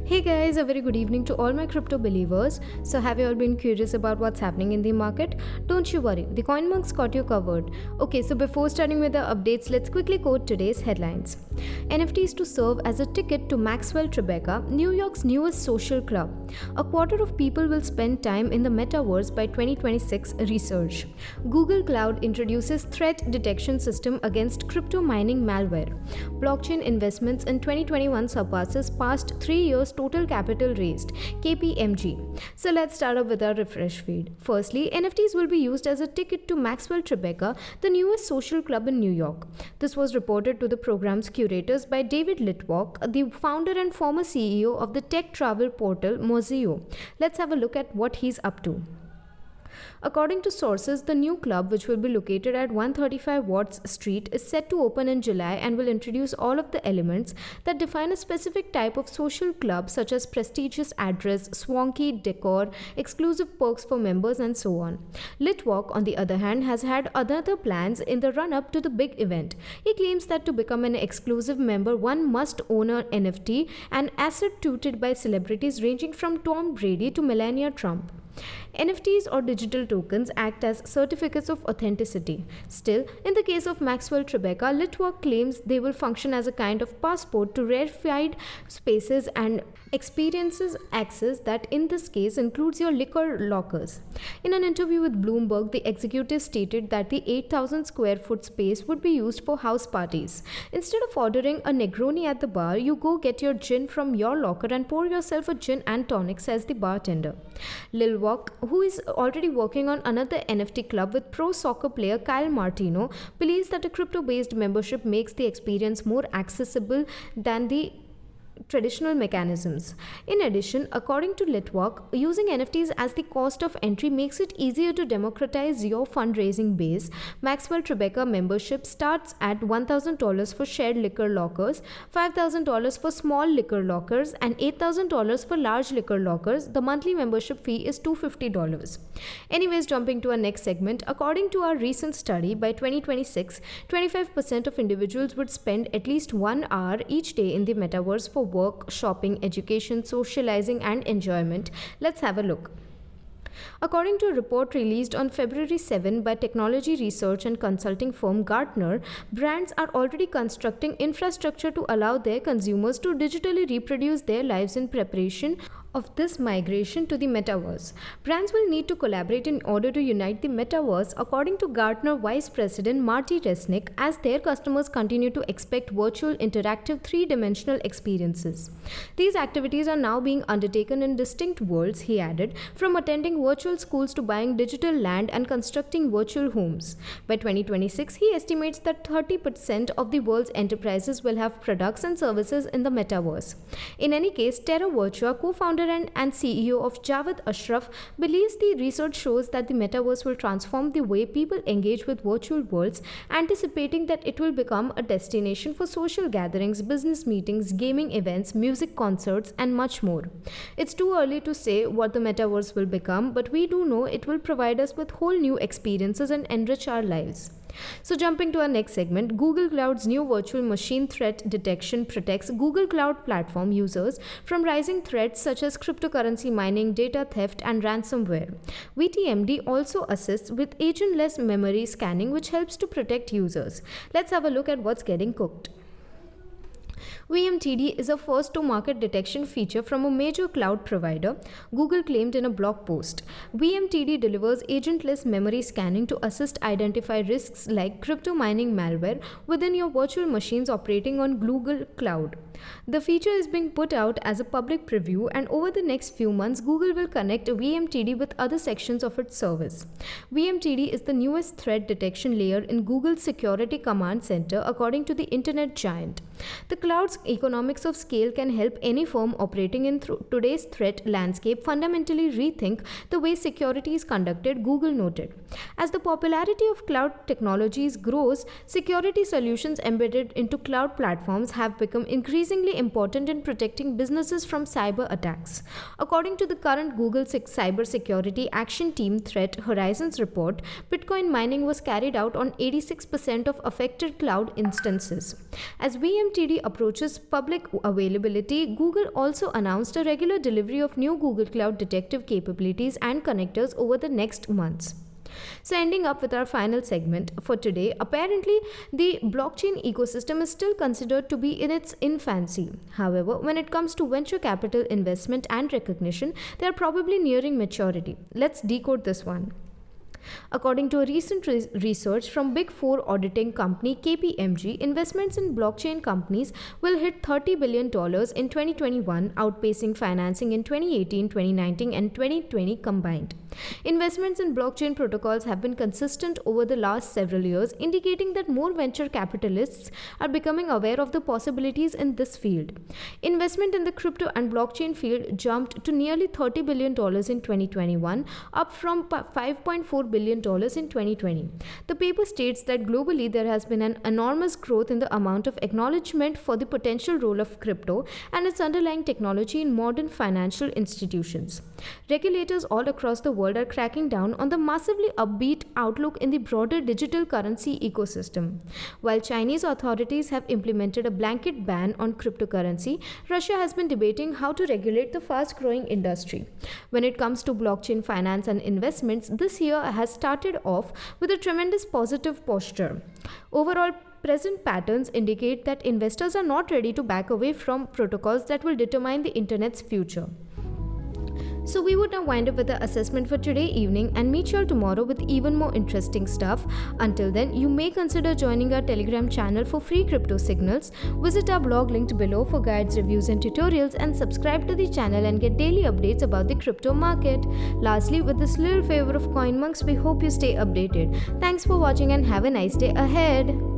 Hey guys, a very good evening to all my crypto believers. So, have you all been curious about what's happening in the market? Don't you worry, the CoinMonks got you covered. Okay, so before starting with the updates, let's quickly quote today's headlines. NFTs to serve as a ticket to Maxwell Tribeca, New York's newest social club. A quarter of people will spend time in the Metaverse by 2026, research. Google Cloud introduces threat detection system against crypto mining malware. Blockchain investments in 2021 surpasses past 3 years total capital raised, KPMG. So let's start up with our refresh feed. Firstly, NFTs will be used as a ticket to Maxwell Tribeca, the newest social club in New York. This was reported to the program's curators by David Litwalk, the founder and former CEO of the tech travel portal Mozio. Let's have a look at what he's up to. According to sources, the new club, which will be located at 135 Watts Street, is set to open in July and will introduce all of the elements that define a specific type of social club, such as prestigious address, swanky decor, exclusive perks for members, and so on. Litwalk, on the other hand, has had other plans in the run-up to the big event. He claims that to become an exclusive member, one must own an NFT, an asset touted by celebrities ranging from Tom Brady to Melania Trump. NFTs or digital tokens act as certificates of authenticity. Still, in the case of Maxwell Tribeca, Litwalk claims they will function as a kind of passport to rarefied spaces and experiences access that in this case includes your liquor lockers. In an interview with Bloomberg, the executive stated that the 8,000 square foot space would be used for house parties. Instead of ordering a Negroni at the bar, you go get your gin from your locker and pour yourself a gin and tonic, says the bartender. Litwalk, who is already working on another NFT club with pro soccer player Kyle Martino, believes that a crypto-based membership makes the experience more accessible than the traditional mechanisms. In addition, according to Litwalk, using NFTs as the cost of entry makes it easier to democratize your fundraising base. Maxwell Tribeca membership starts at $1,000 for shared liquor lockers, $5,000 for small liquor lockers, and $8,000 for large liquor lockers. The monthly membership fee is $250. Anyways, jumping to our next segment, according to our recent study, by 2026, 25% of individuals would spend at least 1 hour each day in the metaverse for work, shopping, education, socializing, and enjoyment. Let's have a look. According to a report released on February 7 by technology research and consulting firm Gartner, brands are already constructing infrastructure to allow their consumers to digitally reproduce their lives in preparation of this migration to the metaverse. Brands will need to collaborate in order to unite the metaverse, according to Gartner Vice President Marty Resnick, as their customers continue to expect virtual interactive three-dimensional experiences. These activities are now being undertaken in distinct worlds, he added, from attending virtual schools to buying digital land and constructing virtual homes. By 2026, he estimates that 30% of the world's enterprises will have products and services in the metaverse. In any case, Terra Virtua, co-founder and CEO of Javed Ashraf, believes the research shows that the metaverse will transform the way people engage with virtual worlds, anticipating that it will become a destination for social gatherings, business meetings, gaming events, music concerts, and much more. It's too early to say what the metaverse will become, but we do know it will provide us with whole new experiences and enrich our lives. So jumping to our next segment, Google Cloud's new virtual machine threat detection protects Google Cloud platform users from rising threats such as cryptocurrency mining, data theft, and ransomware. VTMD also assists with agentless memory scanning, which helps to protect users. Let's have a look at what's getting cooked. VMTD is a first-to-market detection feature from a major cloud provider, Google claimed in a blog post. VMTD delivers agentless memory scanning to assist identify risks like crypto mining malware within your virtual machines operating on Google Cloud. The feature is being put out as a public preview, and over the next few months, Google will connect VMTD with other sections of its service. VMTD is the newest threat detection layer in Google's Security Command Center, according to the internet giant. The cloud's economics of scale can help any firm operating in today's threat landscape fundamentally rethink the way security is conducted, Google noted. As the popularity of cloud technologies grows, security solutions embedded into cloud platforms have become increasingly important in protecting businesses from cyber attacks. According to the current Google Cybersecurity Action Team Threat Horizons report, Bitcoin mining was carried out on 86% of affected cloud instances. As VMTD approaches is public availability, Google also announced a regular delivery of new Google Cloud Detective capabilities and connectors over the next months. So, ending up with our final segment for today, apparently the blockchain ecosystem is still considered to be in its infancy. However, when it comes to venture capital investment and recognition, they are probably nearing maturity. Let's decode this one. According to a recent research from Big Four auditing company KPMG, investments in blockchain companies will hit $30 billion in 2021, outpacing financing in 2018, 2019, and 2020 combined. Investments in blockchain protocols have been consistent over the last several years, indicating that more venture capitalists are becoming aware of the possibilities in this field. Investment in the crypto and blockchain field jumped to nearly $30 billion in 2021, up from $5.4 billion in 2020. The paper states that globally there has been an enormous growth in the amount of acknowledgement for the potential role of crypto and its underlying technology in modern financial institutions. Regulators all across the world are cracking down on the massively upbeat outlook in the broader digital currency ecosystem. While Chinese authorities have implemented a blanket ban on cryptocurrency, Russia has been debating how to regulate the fast-growing industry. When it comes to blockchain finance and investments, this year has started off with a tremendous positive posture. Overall, present patterns indicate that investors are not ready to back away from protocols that will determine the internet's future. So we would now wind up with the assessment for today evening and meet you all tomorrow with even more interesting stuff. Until then, you may consider joining our Telegram channel for free crypto signals. Visit our blog linked below for guides, reviews and tutorials, and subscribe to the channel and get daily updates about the crypto market. Lastly, with this little favor of CoinMonks, we hope you stay updated. Thanks for watching and have a nice day ahead.